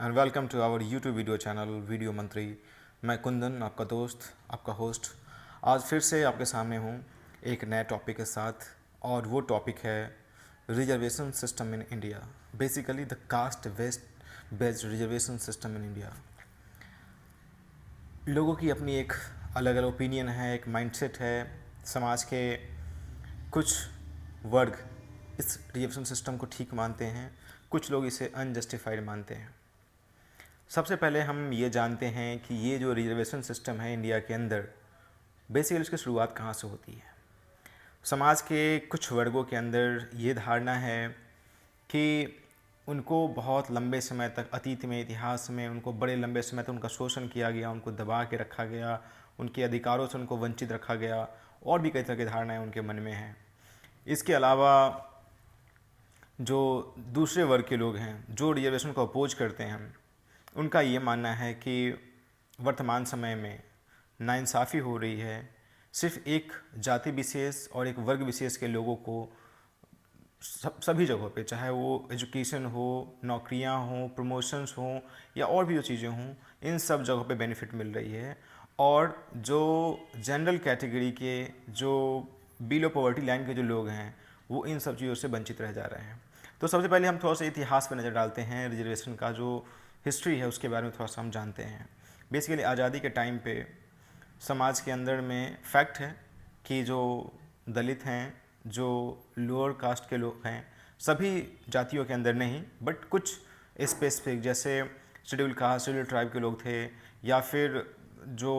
And welcome to our YouTube video channel video Mantri. मैं कुंदन, आपका दोस्त, आपका होस्ट, आज फिर से आपके सामने हूँ एक नए टॉपिक के साथ। और वो टॉपिक है reservation system in India, basically the caste based reservation system in India. लोगों की अपनी एक अलग अलग ओपिनियन है, एक माइंडसेट है। समाज के कुछ वर्ग इस रिजर्वेशन सिस्टम को ठीक मानते हैं, कुछ लोग इसे अनजस्टिफाइड मानते हैं। सबसे पहले हम ये जानते हैं कि ये जो रिजर्वेशन सिस्टम है इंडिया के अंदर, बेसिकली इसकी शुरुआत कहाँ से होती है। समाज के कुछ वर्गों के अंदर ये धारणा है कि उनको बहुत लंबे समय तक, अतीत में, इतिहास में उनको बड़े लंबे समय तक उनका शोषण किया गया, उनको दबा के रखा गया, उनके अधिकारों से उनको वंचित रखा गया, और भी कई तरह की धारणाएँ उनके मन में हैं। इसके अलावा जो दूसरे वर्ग के लोग हैं जो रिजर्वेशन को अपोज करते हैं, उनका ये मानना है कि वर्तमान समय में नाइंसाफ़ी हो रही है। सिर्फ एक जाति विशेष और एक वर्ग विशेष के लोगों को सभी जगहों पे, चाहे वो एजुकेशन हो, नौकरियां हों, प्रमोशंस हों या और भी जो चीज़ें हों, इन सब जगहों पे बेनिफिट मिल रही है। और जो जनरल कैटेगरी के, जो बिलो पॉवर्टी लाइन के जो लोग हैं, वो इन सब चीज़ों से वंचित रह जा रहे हैं। तो सबसे पहले हम थोड़ा सा इतिहास पर नज़र डालते हैं। रिजर्वेशन का जो हिस्ट्री है उसके बारे में थोड़ा सा हम जानते हैं। बेसिकली आज़ादी के टाइम पे समाज के अंदर में फैक्ट है कि जो दलित हैं, जो लोअर कास्ट के लोग हैं, सभी जातियों के अंदर नहीं बट कुछ स्पेसिफिक, जैसे शेड्यूल कास्ट, शेड्यूल ट्राइब के लोग थे, या फिर जो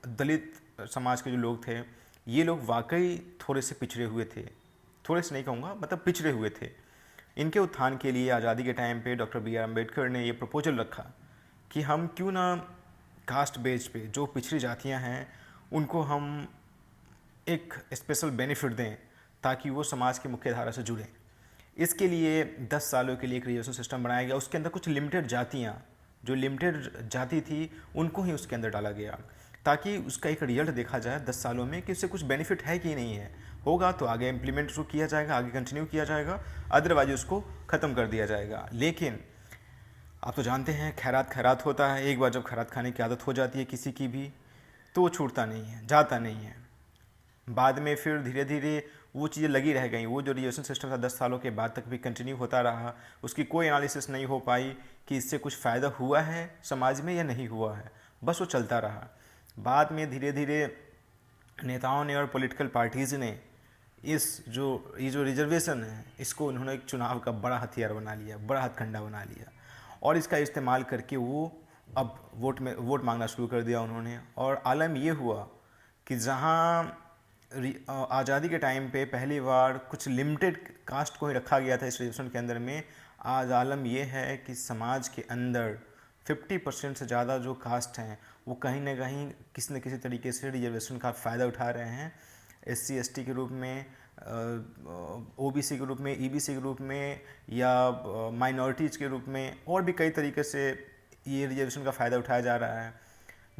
दलित समाज के जो लोग थे, ये लोग वाकई थोड़े से पिछड़े हुए थे। थोड़े से नहीं कहूँगा, मतलब पिछड़े हुए थे। इनके उत्थान के लिए आज़ादी के टाइम पे डॉक्टर बी आर अम्बेडकर ने ये प्रपोजल रखा कि हम क्यों ना कास्ट बेस पे जो पिछड़ी जातियां हैं उनको हम एक स्पेशल बेनिफिट दें ताकि वो समाज की मुख्य धारा से जुड़ें। इसके लिए 10 सालों के लिए एक रिजर्वेशन सिस्टम बनाया गया। उसके अंदर कुछ लिमिटेड जातियाँ, जो लिमिटेड जाति थी, उनको ही उसके अंदर डाला गया ताकि उसका एक रिजल्ट देखा जाए 10 सालों में कि उससे कुछ बेनिफिट है कि नहीं है। होगा तो आगे इम्प्लीमेंट शुरू किया जाएगा, आगे कंटिन्यू किया जाएगा, अदरवाइज उसको ख़त्म कर दिया जाएगा। लेकिन आप तो जानते हैं खैरात खैरात होता है। एक बार जब खैरात खाने की आदत हो जाती है किसी की भी, तो वो छूटता नहीं है, जाता नहीं है। बाद में फिर धीरे धीरे वो चीज़ें लगी रह गई। वो जो रिजर्वेशन सिस्टम था 10 सालों के बाद तक भी कंटिन्यू होता रहा। उसकी कोई एनालिसिस नहीं हो पाई कि इससे कुछ फ़ायदा हुआ है समाज में या नहीं हुआ है, बस वो चलता रहा। बाद में धीरे धीरे नेताओं ने और पॉलिटिकल पार्टीज़ ने ये जो रिजर्वेशन है, इसको उन्होंने एक चुनाव का बड़ा हथियार बना लिया, बड़ा हथकंडा बना लिया, और इसका इस्तेमाल करके वो अब वोट मांगना शुरू कर दिया उन्होंने। और आलम ये हुआ कि जहाँ आज़ादी के टाइम पे पहली बार कुछ लिमिटेड कास्ट को ही रखा गया था इस रिजर्वेशन के अंदर में, आज आलम ये है कि समाज के अंदर 50% से ज़्यादा जो कास्ट हैं वो कहीं ना कहीं किसी न किसी तरीके से रिजर्वेशन का फ़ायदा उठा रहे हैं। SC ST के रूप में, OBC के रूप में, EBC के रूप में, या माइनॉरिटीज़ के रूप में, और भी कई तरीके से ये रिजर्वेशन का फ़ायदा उठाया जा रहा है।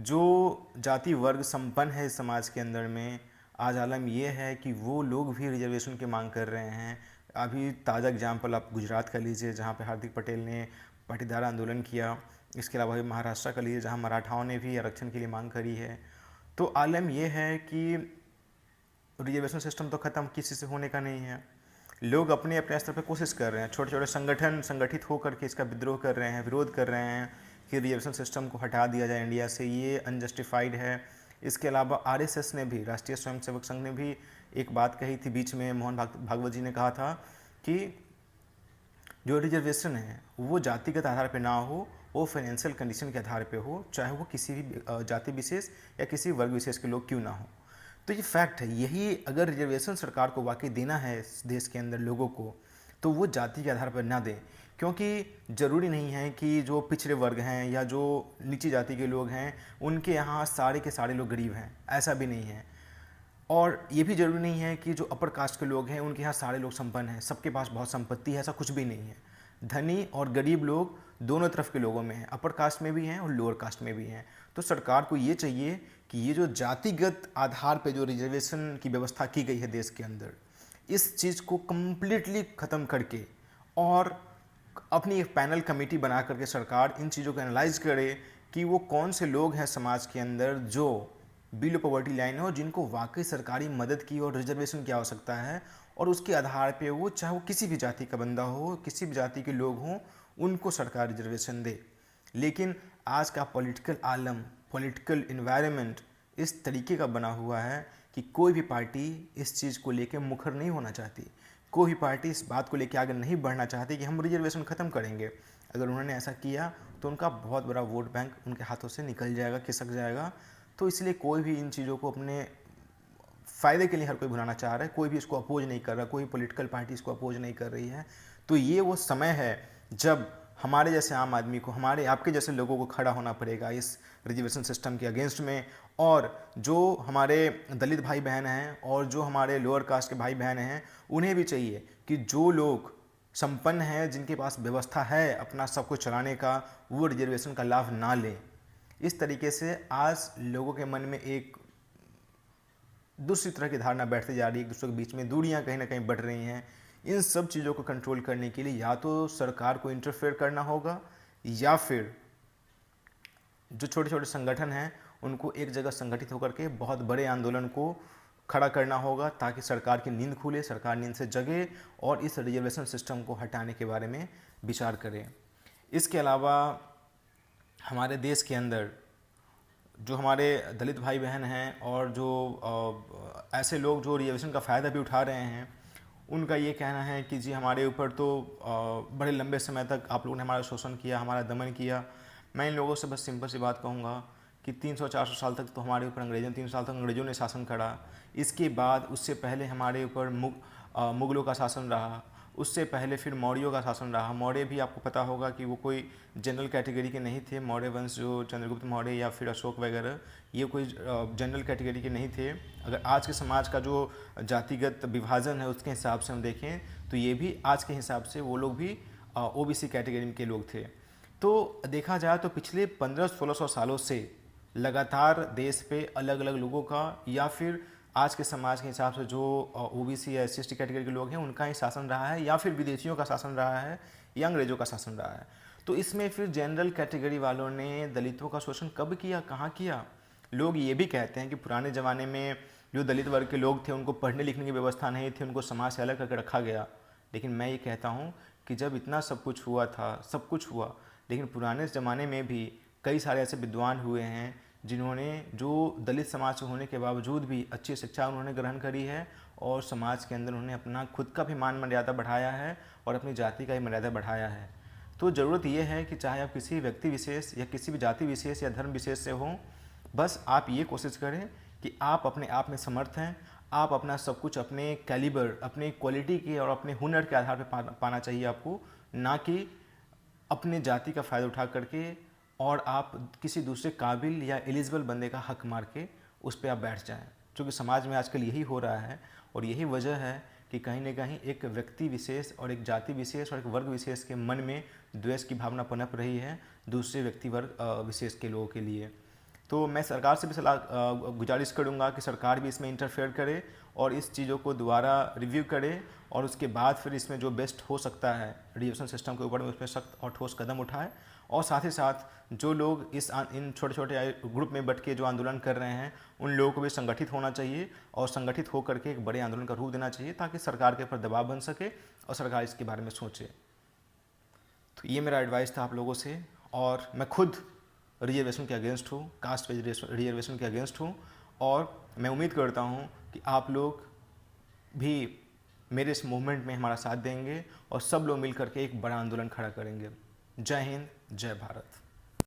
जो जाति वर्ग संपन्न है इस समाज के अंदर में, आज आलम ये है कि वो लोग भी रिजर्वेशन की मांग कर रहे हैं। अभी ताज़ा एग्जाम्पल आप गुजरात का लीजिए, जहाँ पे हार्दिक पटेल ने पाटीदार आंदोलन किया। इसके अलावा महाराष्ट्र का लीजिए, जहाँ मराठाओं ने भी आरक्षण के लिए मांग करी है। तो आलम ये है कि रिजर्वेशन सिस्टम तो ख़त्म किसी से होने का नहीं है। लोग अपने अपने स्तर पर कोशिश कर रहे हैं, छोटे छोटे संगठन संगठित होकर के इसका विद्रोह कर रहे हैं, विरोध कर रहे हैं कि रिजर्वेशन सिस्टम को हटा दिया जाए इंडिया से, ये अनजस्टिफाइड है। इसके अलावा RSS ने भी, राष्ट्रीय स्वयंसेवक संघ ने भी एक बात कही थी बीच में। मोहन भागवत जी ने कहा था कि जो रिजर्वेशन है वो जातिगत आधार पर ना हो, वो फाइनेंशियल कंडीशन के आधार पे हो, चाहे वो किसी भी जाति विशेष या किसी वर्ग विशेष के लोग क्यों ना हो। तो ये फैक्ट है। यही अगर रिजर्वेशन सरकार को वाकई देना है इस देश के अंदर लोगों को, तो वो जाति के आधार पर ना दें। क्योंकि ज़रूरी नहीं है कि जो पिछड़े वर्ग हैं या जो नीची जाति के लोग हैं उनके यहाँ सारे के सारे लोग गरीब हैं, ऐसा भी नहीं है। और ये भी ज़रूरी नहीं है कि जो अपर कास्ट के लोग हैं उनके यहाँ सारे लोग संपन्न हैं, सबके पास बहुत संपत्ति है, ऐसा कुछ भी नहीं है। धनी और गरीब लोग दोनों तरफ के लोगों में हैं, अपर कास्ट में भी हैं और लोअर कास्ट में भी हैं। तो सरकार को ये चाहिए कि ये जो जातिगत आधार पे जो रिजर्वेशन की व्यवस्था की गई है देश के अंदर, इस चीज़ को कम्प्लीटली ख़त्म करके और अपनी एक पैनल कमेटी बना करके सरकार इन चीज़ों को एनालाइज करे कि वो कौन से लोग हैं समाज के अंदर जो बिलो पॉवर्टी लाइन है और जिनको वाकई सरकारी मदद की और रिजर्वेशन की आवश्यकता है, और उसके आधार पे वो चाहे वो किसी भी जाति का बंदा हो, किसी भी जाति के लोग हों, उनको सरकार रिजर्वेशन दे। लेकिन आज का पॉलिटिकल आलम, पॉलिटिकल इन्वायरमेंट इस तरीके का बना हुआ है कि कोई भी पार्टी इस चीज़ को लेकर मुखर नहीं होना चाहती, कोई भी पार्टी इस बात को लेकर आगे नहीं बढ़ना चाहती कि हम रिजर्वेशन ख़त्म करेंगे। अगर उन्होंने ऐसा किया तो उनका बहुत बड़ा वोट बैंक उनके हाथों से निकल जाएगा, खिसक जाएगा। तो इसलिए कोई भी इन चीज़ों को अपने फ़ायदे के लिए हर कोई बनाना चाह रहा है, कोई भी इसको अपोज नहीं कर रहा, कोई पॉलिटिकल पार्टी इसको अपोज नहीं कर रही है। तो ये वो समय है जब हमारे जैसे आम आदमी को, हमारे आपके जैसे लोगों को खड़ा होना पड़ेगा इस रिजर्वेशन सिस्टम के अगेंस्ट में। और जो हमारे दलित भाई बहन हैं और जो हमारे लोअर कास्ट के भाई बहन हैं, उन्हें भी चाहिए कि जो लोग संपन्न हैं, जिनके पास व्यवस्था है अपना सब कुछ चलाने का, वो रिजर्वेशन का लाभ ना लें। इस तरीके से आज लोगों के मन में एक दूसरी तरह की धारणा बैठती जा रही है, एक दूसरे के बीच में दूरियां कहीं ना कहीं बढ़ रही हैं। इन सब चीज़ों को कंट्रोल करने के लिए या तो सरकार को इंटरफेयर करना होगा, या फिर जो छोटे छोटे संगठन हैं उनको एक जगह संगठित होकर के बहुत बड़े आंदोलन को खड़ा करना होगा, ताकि सरकार की नींद खुले, सरकार नींद से जगे और इस रिजर्वेशन सिस्टम को हटाने के बारे में विचार करें। इसके अलावा हमारे देश के अंदर जो हमारे दलित भाई बहन हैं और जो ऐसे लोग जो रिजर्वेशन का फ़ायदा भी उठा रहे हैं, उनका ये कहना है कि जी हमारे ऊपर तो बड़े लंबे समय तक आप लोगों ने हमारा शोषण किया, हमारा दमन किया। मैं इन लोगों से बस सिंपल सी बात कहूँगा कि 300-400 साल तक तो हमारे ऊपर 300 साल तक अंग्रेज़ों ने शासन करा। इसके बाद उससे पहले हमारे ऊपर मुग़लों का शासन रहा, उससे पहले फिर मौर्यों का शासन रहा। मौर्य भी आपको पता होगा कि वो कोई जनरल कैटेगरी के नहीं थे। मौर्य वंश जो चंद्रगुप्त मौर्य या फिर अशोक वगैरह, ये कोई जनरल कैटेगरी के नहीं थे। अगर आज के समाज का जो जातिगत विभाजन है उसके हिसाब से हम देखें तो ये भी आज के हिसाब से वो लोग भी ओबीसी कैटेगरी के लोग थे। तो देखा जाए तो पिछले 1500-1600 सालों से लगातार देश पे अलग अलग लोगों का, या फिर आज के समाज के हिसाब से जो ओबीसी या एससी कैटेगरी के लोग हैं उनका ही शासन रहा है, या फिर विदेशियों का शासन रहा है, या अंग्रेज़ों का शासन रहा है। तो इसमें फिर जनरल कैटेगरी वालों ने दलितों का शोषण कब किया, कहाँ किया? लोग ये भी कहते हैं कि पुराने ज़माने में जो दलित वर्ग के लोग थे उनको पढ़ने लिखने की व्यवस्था नहीं थी, उनको समाज से अलग करके रखा गया। लेकिन मैं ये कहता हूँ कि जब इतना सब कुछ हुआ था, सब कुछ हुआ, लेकिन पुराने ज़माने में भी कई सारे ऐसे विद्वान हुए हैं जिन्होंने, जो दलित समाज से होने के बावजूद भी अच्छी शिक्षा उन्होंने ग्रहण करी है और समाज के अंदर उन्होंने अपना खुद का भी मान मर्यादा बढ़ाया है और अपनी जाति का भी मर्यादा बढ़ाया है। तो ज़रूरत यह है कि चाहे आप किसी व्यक्ति विशेष या किसी भी जाति विशेष या धर्म विशेष से हों, बस आप ये कोशिश करें कि आप अपने आप में समर्थ हैं, आप अपना सब कुछ अपने कैलिबर, अपने क्वालिटी के और अपने हुनर के आधार पर पाना चाहिए आपको, ना कि अपने जाति का फ़ायदा उठा करके और आप किसी दूसरे काबिल या एलिजिबल बंदे का हक मार के उस पर आप बैठ जाएं। क्योंकि समाज में आजकल यही हो रहा है और यही वजह है कि कहीं ना कहीं एक व्यक्ति विशेष और एक जाति विशेष और एक वर्ग विशेष के मन में द्वेष की भावना पनप रही है दूसरे व्यक्ति वर्ग विशेष के लोगों के लिए। तो मैं सरकार से भी गुजारिश करूंगा कि सरकार भी इसमें इंटरफेयर करे और इस चीज़ों को दोबारा रिव्यू करे और उसके बाद फिर इसमें जो बेस्ट हो सकता है रिजर्वेशन सिस्टम के ऊपर में, उस पर सख्त और ठोस कदम उठाए। और साथ ही साथ जो लोग इन छोटे छोटे ग्रुप में बट के जो आंदोलन कर रहे हैं, उन लोगों को भी संगठित होना चाहिए और संगठित होकर के एक बड़े आंदोलन का रूप देना चाहिए, ताकि सरकार के ऊपर दबाव बन सके और सरकार इसके बारे में सोचे। तो ये मेरा एडवाइस था आप लोगों से। और मैं खुद रिजर्वेशन के अगेंस्ट हूँ, कास्ट रिजर्वेशन के अगेंस्ट हूँ, और मैं उम्मीद करता हूँ कि आप लोग भी मेरे इस मूवमेंट में हमारा साथ देंगे और सब लोग मिल करके एक बड़ा आंदोलन खड़ा करेंगे। जय हिंद, जय भारत।